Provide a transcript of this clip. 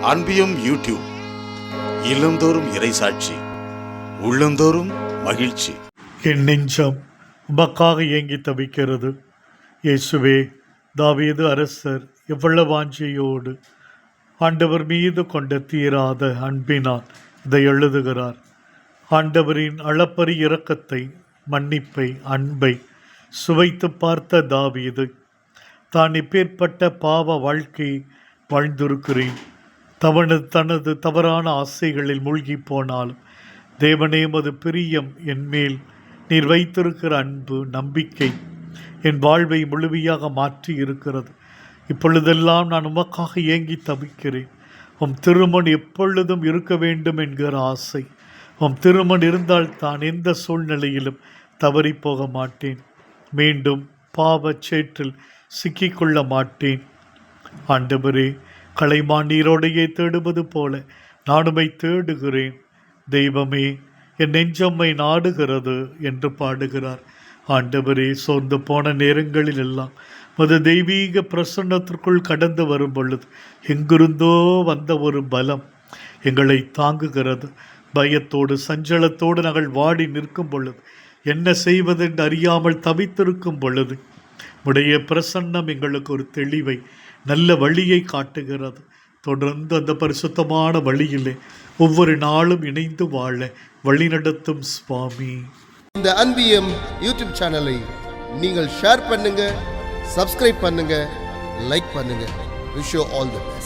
அன்பியும் YouTube இல்லந்தோறும் இறைசாட்சி, உள்ளந்தோறும் மகிழ்ச்சி. என் நெஞ்சம் உமக்காக ஏங்கி தவிக்கிறது. இயேசுவே, தாவீது அரசர் எவ்வளவு வாஞ்சையோடு ஆண்டவர் மீது கொண்ட தீராத அன்பினால் இதை எழுதுகிறார். ஆண்டவரின் அளப்பரி இரக்கத்தை, மன்னிப்பை, அன்பை சுவைத்து பார்த்த தாவீது தான் இப்பேற்பட்ட பாவ வாழ்க்கை வாழ்ந்திருக்கிறேன். தனது தவறான ஆசைகளில் மூழ்கி போனாலும் தேவனே, உமது பிரியம் என்மேல் நீர் வைத்திருக்கிற அன்பு, நம்பிக்கை என் வாழ்வை முழுமையாக மாற்றி இருக்கிறது. இப்பொழுதெல்லாம் நான் உமக்காக ஏங்கி தவிக்கிறேன். உம் திருமண் எப்பொழுதும் இருக்க வேண்டும் என்கிற ஆசை. உம் திருமண் இருந்தால் தான் எந்த சூழ்நிலையிலும் தவறி போக மாட்டேன். மீண்டும் பாவச் சேற்றில் சிக்கிக்கொள்ள மாட்டேன். ஆண்டவரே, கலைமான் நீரோடையை தேடுவது போல நானுமை தேடுகிறேன். தெய்வமே, என் நெஞ்சம்மை நாடுகிறது என்று பாடுகிறார். ஆண்டவரே, சோர்ந்து போன நேரங்களில் எல்லாம் அது தெய்வீக பிரசன்னத்திற்குள் கடந்து வரும் பொழுது எங்கிருந்தோ வந்த ஒரு பலம் எங்களை தாங்குகிறது. பயத்தோடு சஞ்சலத்தோடு நாங்கள் வாடி நிற்கும் பொழுது, என்ன செய்வதென்று அறியாமல் தவித்திருக்கும் பொழுது உடைய பிரசன்னம் எங்களுக்கு ஒரு தெளிவை, நல்ல வழியை காட்டுகிறது. தொடர்ந்து அந்த பரிசுத்தமான வழியிலே ஒவ்வொரு நாளும் இணைந்து வாழ வழிநடத்தும் சுவாமி. இந்த அன்பியம் யூடியூப் சேனலை நீங்கள் ஷேர் பண்ணுங்க, சப்ஸ்கிரைப் பண்ணுங்க, லைக் பண்ணுங்க. Wish you all the best.